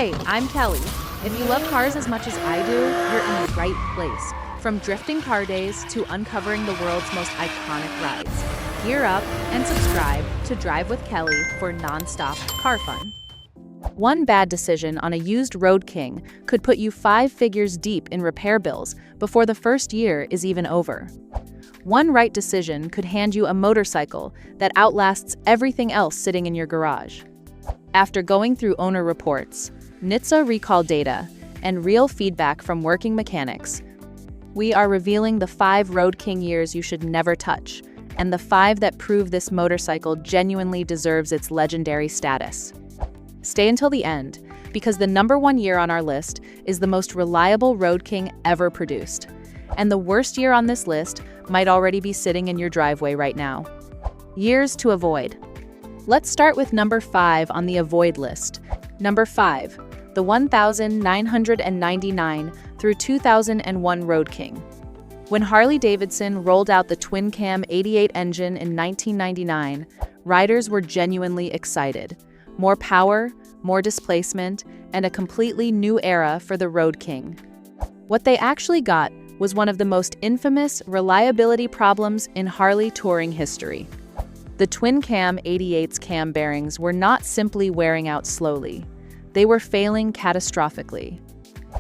Hey, I'm Kelly. If you love cars as much as I do, you're in the right place. From drifting car days to uncovering the world's most iconic rides. Gear up and subscribe to Drive with Kelly for non-stop car fun. One bad decision on a used Road King could put you 5 figures deep in repair bills before the first year is even over. One right decision could hand you a motorcycle that outlasts everything else sitting in your garage. After going through owner reports, NHTSA recall data, and real feedback from working mechanics, we are revealing the 5 Road King years you should never touch, and the 5 that prove this motorcycle genuinely deserves its legendary status. Stay until the end, because the #1 year on our list is the most reliable Road King ever produced. And the worst year on this list might already be sitting in your driveway right now. Years to avoid. Let's start with number 5 on the avoid list. Number 5, the 1999 through 2001 Road King. When Harley-Davidson rolled out the twin-cam 88 engine in 1999, riders were genuinely excited. More power, more displacement, and a completely new era for the Road King. What they actually got was one of the most infamous reliability problems in Harley touring history. The twin-cam 88's cam bearings were not simply wearing out slowly. They were failing catastrophically.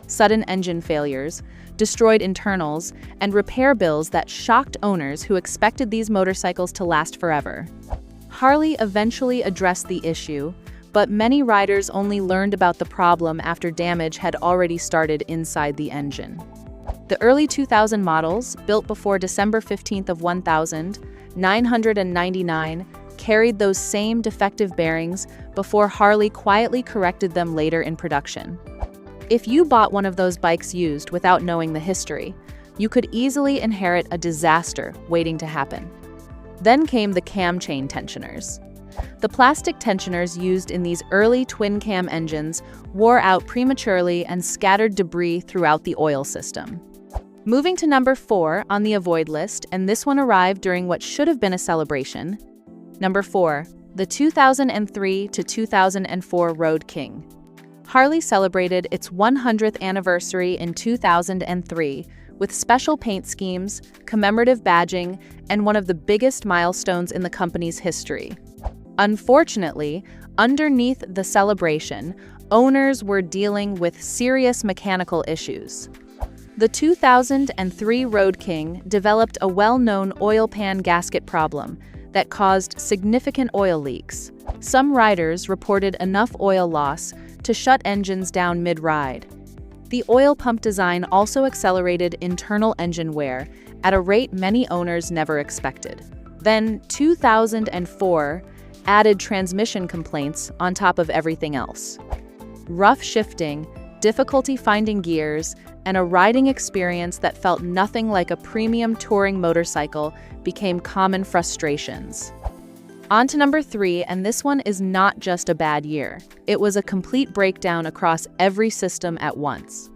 Sudden engine failures, destroyed internals, and repair bills that shocked owners who expected these motorcycles to last forever. Harley eventually addressed the issue, but many riders only learned about the problem after damage had already started inside the engine. The early 2000 models, built before December 15th of 1999, carried those same defective bearings before Harley quietly corrected them later in production. If you bought one of those bikes used without knowing the history, you could easily inherit a disaster waiting to happen. Then came the cam chain tensioners. The plastic tensioners used in these early twin-cam engines wore out prematurely and scattered debris throughout the oil system. Moving to number 4 on the avoid list, and this one arrived during what should have been a celebration. Number 4, the 2003 to 2004 Road King. Harley celebrated its 100th anniversary in 2003 with special paint schemes, commemorative badging, and one of the biggest milestones in the company's history. Unfortunately, underneath the celebration, owners were dealing with serious mechanical issues. The 2003 Road King developed a well-known oil pan gasket problem that caused significant oil leaks. Some riders reported enough oil loss to shut engines down mid-ride. The oil pump design also accelerated internal engine wear at a rate many owners never expected. Then, 2004 added transmission complaints on top of everything else. Rough shifting, difficulty finding gears, and a riding experience that felt nothing like a premium touring motorcycle became common frustrations. On to number 3, and this one is not just a bad year. It was a complete breakdown across every system at once.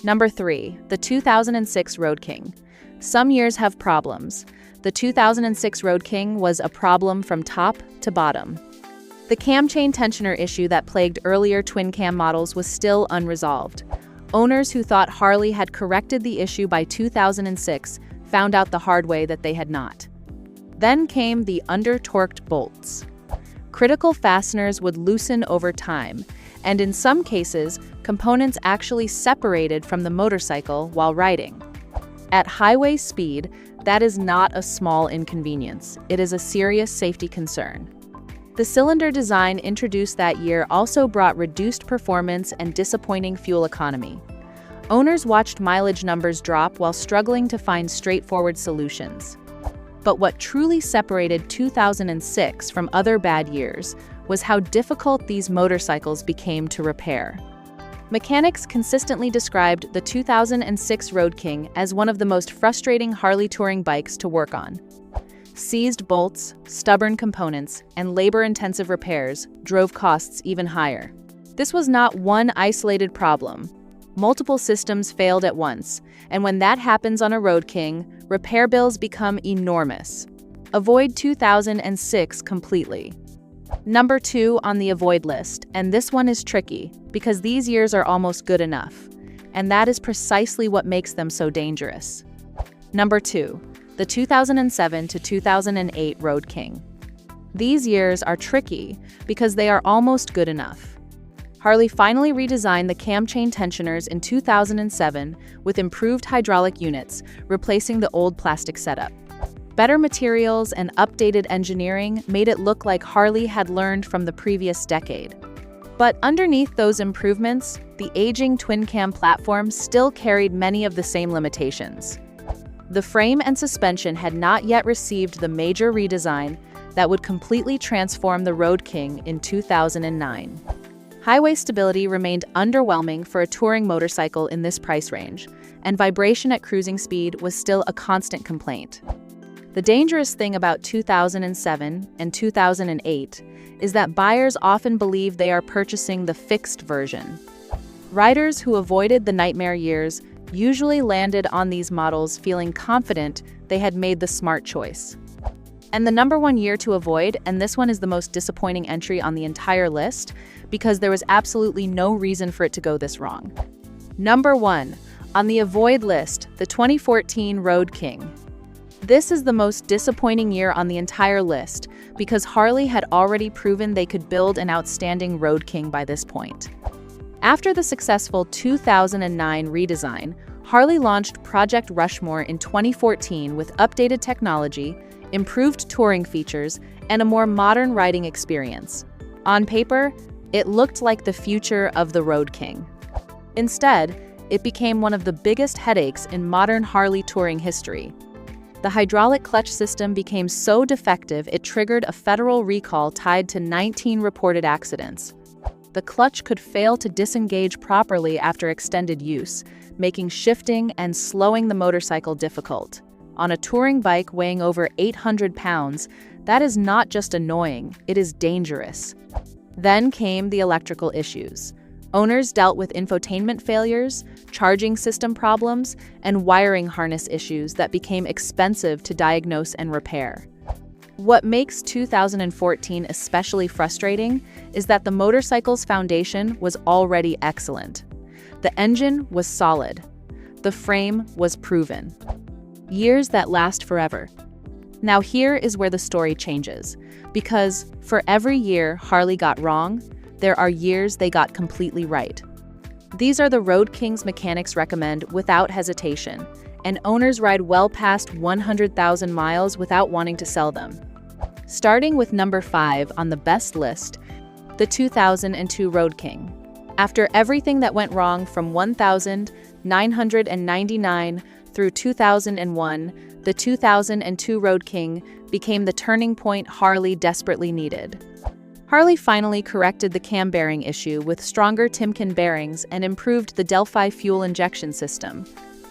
Number 3, the 2006 Road King. Some years have problems. The 2006 Road King was a problem from top to bottom. The cam chain tensioner issue that plagued earlier twin-cam models was still unresolved. Owners who thought Harley had corrected the issue by 2006 found out the hard way that they had not. Then came the under-torqued bolts. Critical fasteners would loosen over time, and in some cases, components actually separated from the motorcycle while riding. At highway speed, that is not a small inconvenience. It is a serious safety concern. The cylinder design introduced that year also brought reduced performance and disappointing fuel economy. Owners watched mileage numbers drop while struggling to find straightforward solutions. But what truly separated 2006 from other bad years was how difficult these motorcycles became to repair. Mechanics consistently described the 2006 Road King as one of the most frustrating Harley touring bikes to work on. Seized bolts, stubborn components, and labor-intensive repairs drove costs even higher. This was not one isolated problem. Multiple systems failed at once, and when that happens on a Road King, repair bills become enormous. Avoid 2006 completely. Number 2 on the avoid list, and this one is tricky because these years are almost good enough, and that is precisely what makes them so dangerous. Number 2, the 2007 to 2008 Road King. These years are tricky because they are almost good enough. Harley finally redesigned the cam chain tensioners in 2007 with improved hydraulic units, replacing the old plastic setup. Better materials and updated engineering made it look like Harley had learned from the previous decade. But underneath those improvements, the aging twin-cam platform still carried many of the same limitations. The frame and suspension had not yet received the major redesign that would completely transform the Road King in 2009. Highway stability remained underwhelming for a touring motorcycle in this price range, and vibration at cruising speed was still a constant complaint. The dangerous thing about 2007 and 2008 is that buyers often believe they are purchasing the fixed version. Riders who avoided the nightmare years usually landed on these models feeling confident they had made the smart choice. And the number 1 year to avoid, and this one is the most disappointing entry on the entire list because there was absolutely no reason for it to go this wrong. Number 1 on the avoid list, the 2014 Road King. This is the most disappointing year on the entire list because Harley had already proven they could build an outstanding Road King by this point. After the successful 2009 redesign, Harley launched Project Rushmore in 2014 with updated technology, improved touring features, and a more modern riding experience. On paper, it looked like the future of the Road King. Instead, it became one of the biggest headaches in modern Harley touring history. The hydraulic clutch system became so defective it triggered a federal recall tied to 19 reported accidents. The clutch could fail to disengage properly after extended use, making shifting and slowing the motorcycle difficult. On a touring bike weighing over 800 pounds, that is not just annoying, it is dangerous. Then came the electrical issues. Owners dealt with infotainment failures, charging system problems, and wiring harness issues that became expensive to diagnose and repair. What makes 2014 especially frustrating is that the motorcycle's foundation was already excellent. The engine was solid. The frame was proven. Years that last forever. Now here is where the story changes, because for every year Harley got wrong, there are years they got completely right. These are the Road King's mechanics recommend without hesitation, and owners ride well past 100,000 miles without wanting to sell them. Starting with number 5 on the best list, the 2002 Road King. After everything that went wrong from 1999 through 2001, the 2002 Road King became the turning point Harley desperately needed. Harley finally corrected the cam bearing issue with stronger Timken bearings and improved the Delphi fuel injection system.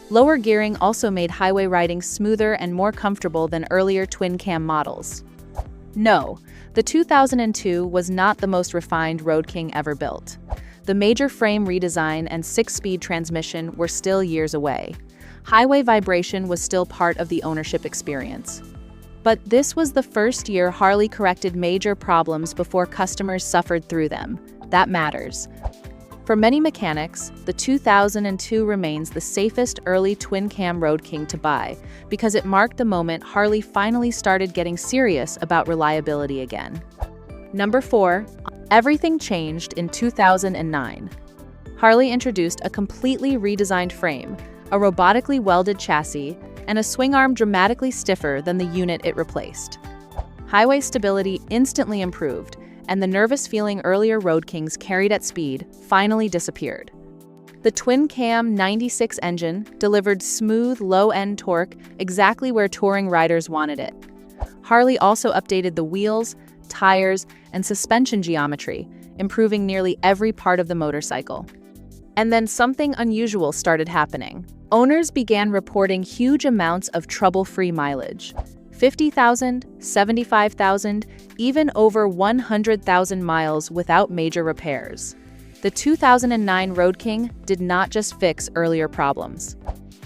Lower gearing also made highway riding smoother and more comfortable than earlier twin-cam models. No, the 2002 was not the most refined Road King ever built. The major frame redesign and 6-speed transmission were still years away. Highway vibration was still part of the ownership experience. But this was the first year Harley corrected major problems before customers suffered through them. That matters. For many mechanics, the 2002 remains the safest early twin-cam Road King to buy because it marked the moment Harley finally started getting serious about reliability again. Number 4, everything changed in 2009. Harley introduced a completely redesigned frame, a robotically welded chassis, and a swing arm dramatically stiffer than the unit it replaced. Highway stability instantly improved, and the nervous feeling earlier Road Kings carried at speed finally disappeared. The twin-cam 96 engine delivered smooth, low-end torque exactly where touring riders wanted it. Harley also updated the wheels, tires, and suspension geometry, improving nearly every part of the motorcycle. And then something unusual started happening. Owners began reporting huge amounts of trouble-free mileage. 50,000, 75,000, even over 100,000 miles without major repairs. The 2009 Road King did not just fix earlier problems.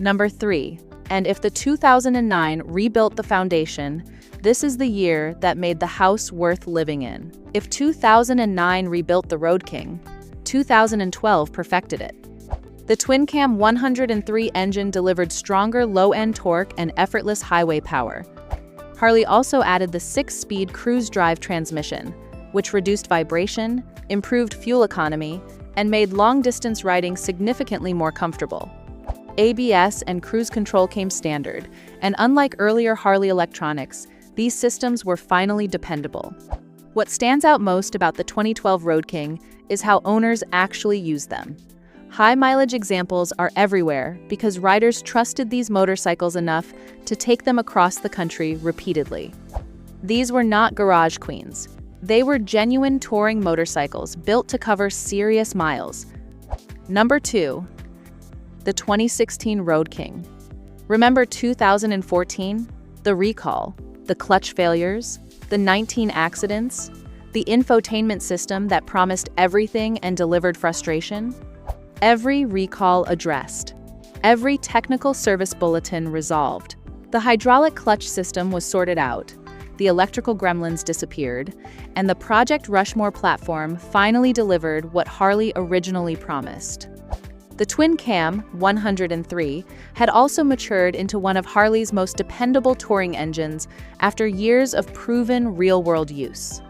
Number 3, and if the 2009 rebuilt the foundation, This is the year that made the house worth living in. If 2009 rebuilt the Road King, 2012 perfected it. The twin-cam 103 engine delivered stronger low-end torque and effortless highway power. Harley also added the 6-speed cruise drive transmission, which reduced vibration, improved fuel economy, and made long-distance riding significantly more comfortable. ABS and cruise control came standard, and unlike earlier Harley electronics, these systems were finally dependable. What stands out most about the 2012 Road King is how owners actually use them. High-mileage examples are everywhere because riders trusted these motorcycles enough to take them across the country repeatedly. These were not garage queens. They were genuine touring motorcycles built to cover serious miles. Number 2. The 2016 Road King. Remember 2014? The recall, the clutch failures, the 19 accidents, the infotainment system that promised everything and delivered frustration? Every recall addressed. Every technical service bulletin resolved. The hydraulic clutch system was sorted out, the electrical gremlins disappeared, and the Project Rushmore platform finally delivered what Harley originally promised. The twin-cam 103 had also matured into one of Harley's most dependable touring engines after years of proven real-world use.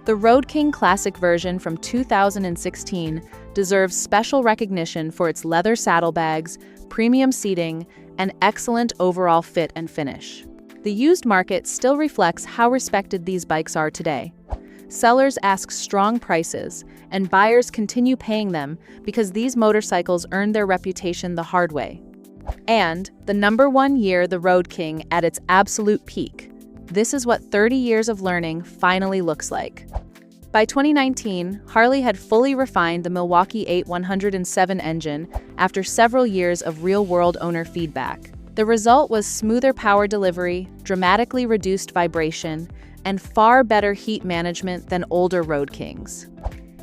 The Road King Classic version from 2016 deserves special recognition for its leather saddlebags, premium seating, and excellent overall fit and finish. The used market still reflects how respected these bikes are today. Sellers ask strong prices, and buyers continue paying them because these motorcycles earned their reputation the hard way. And the number 1 year the Road King at its absolute peak. This is what 30 years of learning finally looks like. By 2019, Harley had fully refined the Milwaukee 8107 engine after several years of real-world owner feedback. The result was smoother power delivery, dramatically reduced vibration, and far better heat management than older Road Kings.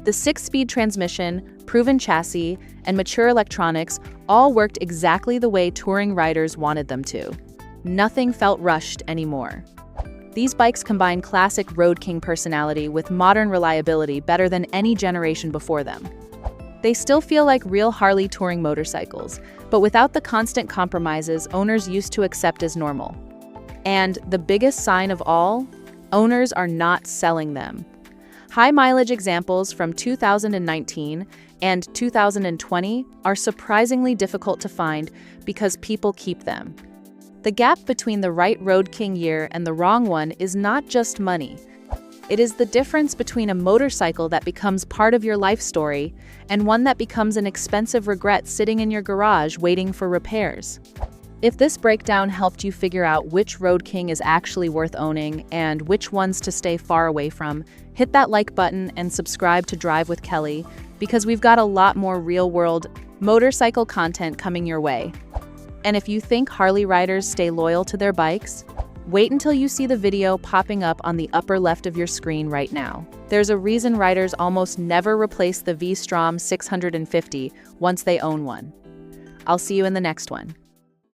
The 6-speed transmission, proven chassis, and mature electronics all worked exactly the way touring riders wanted them to. Nothing felt rushed anymore. These bikes combine classic Road King personality with modern reliability better than any generation before them. They still feel like real Harley touring motorcycles, but without the constant compromises owners used to accept as normal. And the biggest sign of all, owners are not selling them. High-mileage examples from 2019 and 2020 are surprisingly difficult to find because people keep them. The gap between the right Road King year and the wrong one is not just money. It is the difference between a motorcycle that becomes part of your life story and one that becomes an expensive regret sitting in your garage waiting for repairs. If this breakdown helped you figure out which Road King is actually worth owning and which ones to stay far away from, hit that like button and subscribe to Drive with Kelly because we've got a lot more real-world motorcycle content coming your way. And if you think Harley riders stay loyal to their bikes, wait until you see the video popping up on the upper left of your screen right now. There's a reason riders almost never replace the V-Strom 650 once they own one. I'll see you in the next one.